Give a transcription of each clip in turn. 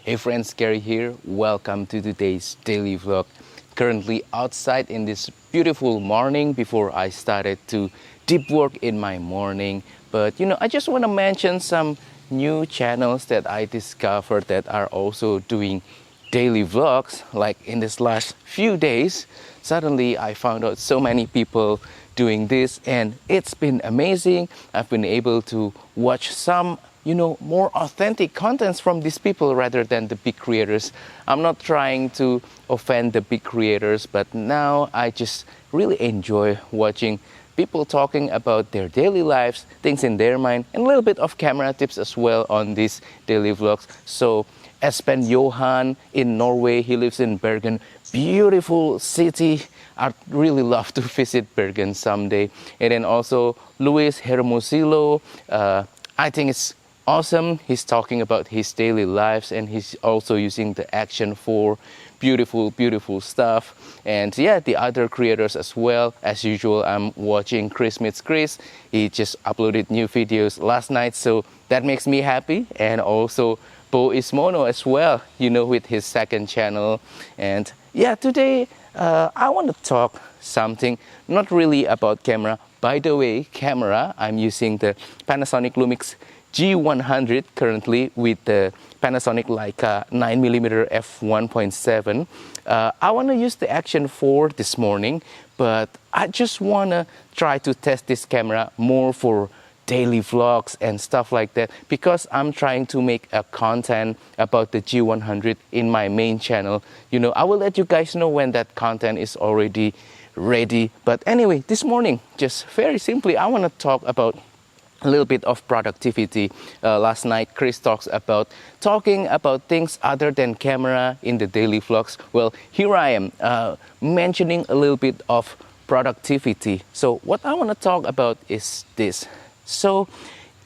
Hey friends, Gary here. Welcome to today's daily vlog. Currently outside in this beautiful morning before I started to deep work in my morning. But I just want to mention some new channels that I discovered that are also doing daily vlogs. Like in this last few days, suddenly I found out so many people doing this and it's been amazing. I've been able to watch some more authentic contents from these people rather than the big creators. I'm not trying to offend the big creators, but now I just really enjoy watching people talking about their daily lives, things in their mind, and a little bit of camera tips as well on these daily vlogs. So Espen Johan in Norway, he lives in Bergen, beautiful city. I'd really love to visit Bergen someday. And then also Luis Hermosillo, I think it's awesome. He's talking about his daily lives and he's also using the Action 4. Beautiful stuff. And yeah, the other creators as well. As usual, I'm watching Chris Meets Chris. He just uploaded new videos last night, so that makes me happy. And also Bo Ismono as well, with his second channel. And yeah, today I want to talk something not really about camera. By the way, camera, I'm using the Panasonic Lumix G100 currently with the Panasonic Leica 9mm f1.7. I want to use the Action 4 this morning, but I just want to try to test this camera more for daily vlogs and stuff like that because I'm trying to make a content about the G100 in my main channel. I will let you guys know when that content is already ready. But anyway, this morning, just very simply, I want to talk about a little bit of productivity. Last night, Chris talking about things other than camera in the daily vlogs. Well, here I am mentioning a little bit of productivity. So what I want to talk about is this. So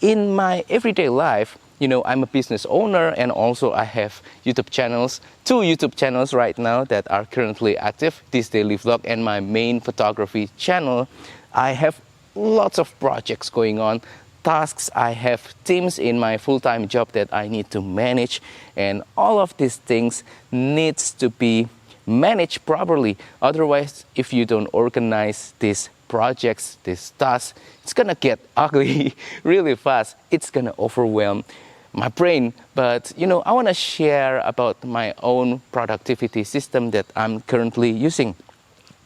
in my everyday life, I'm a business owner and also I have YouTube channels, 2 YouTube channels right now that are currently active, this daily vlog and my main photography channel. I have lots of projects going on, tasks, I have teams in my full-time job that I need to manage, and all of these things needs to be managed properly. Otherwise, if you don't organize these projects, these tasks, it's gonna get ugly really fast. It's gonna overwhelm my brain. But I want to share about my own productivity system that I'm currently using.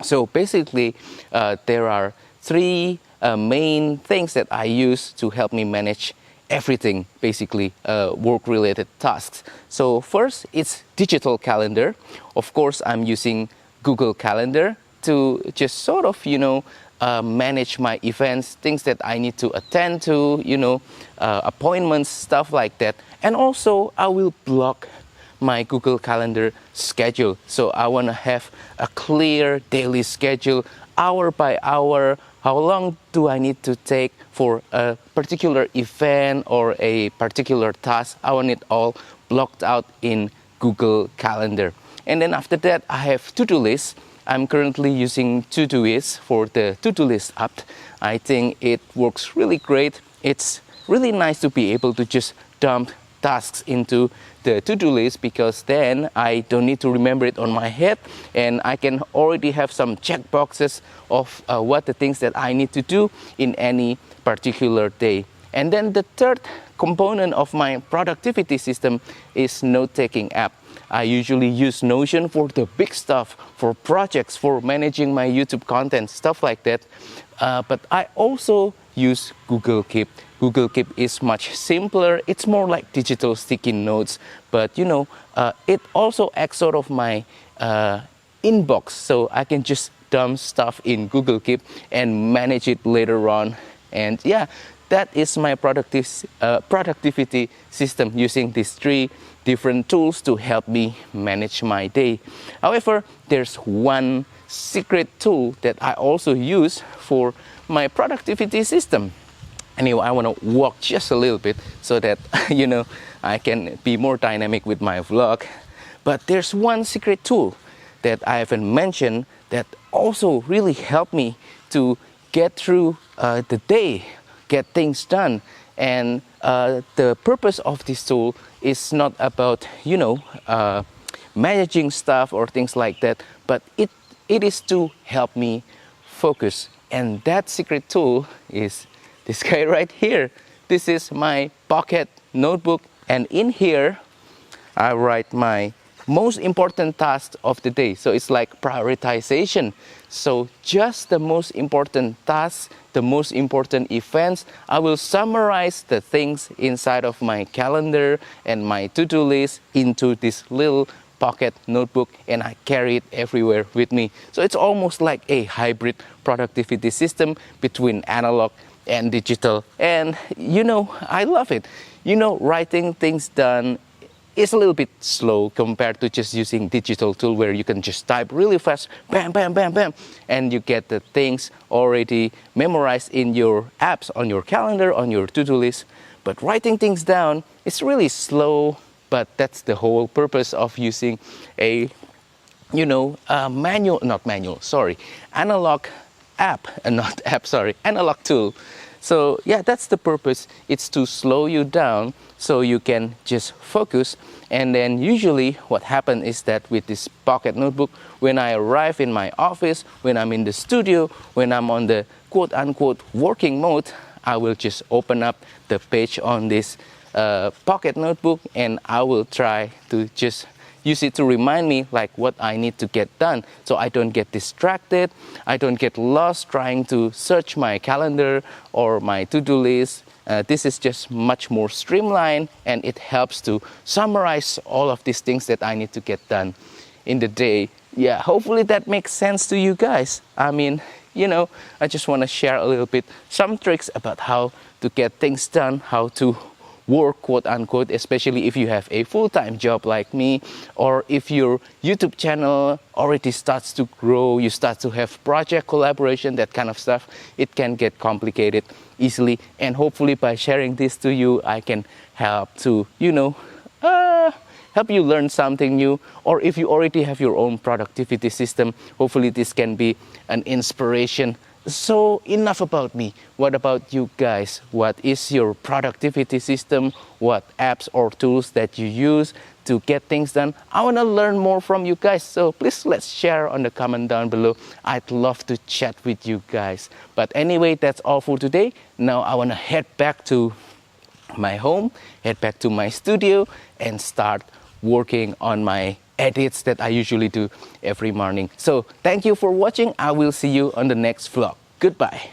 So basically, there are 3 main things that I use to help me manage everything, basically work-related tasks. So first, it's digital calendar. Of course, I'm using Google Calendar to just sort of, manage my events, things that I need to attend to, appointments, stuff like that. And also, I will block my Google Calendar schedule. So I want to have a clear daily schedule, hour by hour. How long do I need to take for a particular event or a particular task? I want it all blocked out in Google Calendar. And then after that, I have to-do lists. I'm currently using Todoist for the to-do list app. I think it works really great. It's really nice to be able to just dump tasks into the to-do list because then I don't need to remember it on my head and I can already have some check boxes of what the things that I need to do in any particular day. And then the third component of my productivity system is note-taking app. I usually use Notion for the big stuff, for projects, for managing my YouTube content, stuff like that. But I also use Google Keep. Google Keep is much simpler. It's more like digital sticky notes. But it also acts sort of my inbox. So I can just dump stuff in Google Keep and manage it later on. And yeah, that is my productivity system using these 3 different tools to help me manage my day. However, there's one secret tool that I also use for my productivity system. Anyway, I want to walk just a little bit so that, I can be more dynamic with my vlog. But there's one secret tool that I haven't mentioned that also really helped me to get through the day, get things done. And the purpose of this tool is not about, managing stuff or things like that, but it is to help me focus. And that secret tool is this guy right here. This is my pocket notebook, and in here I write my most important tasks of the day. So it's like prioritization. So just the most important tasks, the most important events, I will summarize the things inside of my calendar and my to-do list into this little pocket notebook, and I carry it everywhere with me. So it's almost like a hybrid productivity system between analog and digital. And I love it. Writing things down is a little bit slow compared to just using digital tool where you can just type really fast, bam, bam, bam, bam, and you get the things already memorized in your apps, on your calendar, on your to-do list. But writing things down is really slow, but that's the whole purpose of using a, analog app, analog tool. So yeah, that's the purpose. It's to slow you down so you can just focus. And then usually what happens is that with this pocket notebook, when I arrive in my office, when I'm in the studio, when I'm on the quote-unquote working mode, I will just open up the page on this pocket notebook, and I will try to just use it to remind me like what I need to get done, so I don't get distracted, I don't get lost trying to search my calendar or my to-do list. This is just much more streamlined, and it helps to summarize all of these things that I need to get done in the day. Yeah, hopefully that makes sense to you guys. I mean, I just want to share a little bit some tricks about how to get things done, how to work, quote unquote, especially if you have a full-time job like me, or if your YouTube channel already starts to grow, you start to have project collaboration, that kind of stuff. It can get complicated easily, and hopefully by sharing this to you, I can help to, help you learn something new. Or if you already have your own productivity system, hopefully this can be an inspiration. So enough about me. What about you guys? What is your productivity system? What apps or tools that you use to get things done? I want to learn more from you guys. So please let's share on the comment down below. I'd love to chat with you guys. But anyway, that's all for today. Now I want to head back to my home, head back to my studio, and start working on my edits that I usually do every morning. So thank you for watching. I will see you on the next vlog. Goodbye.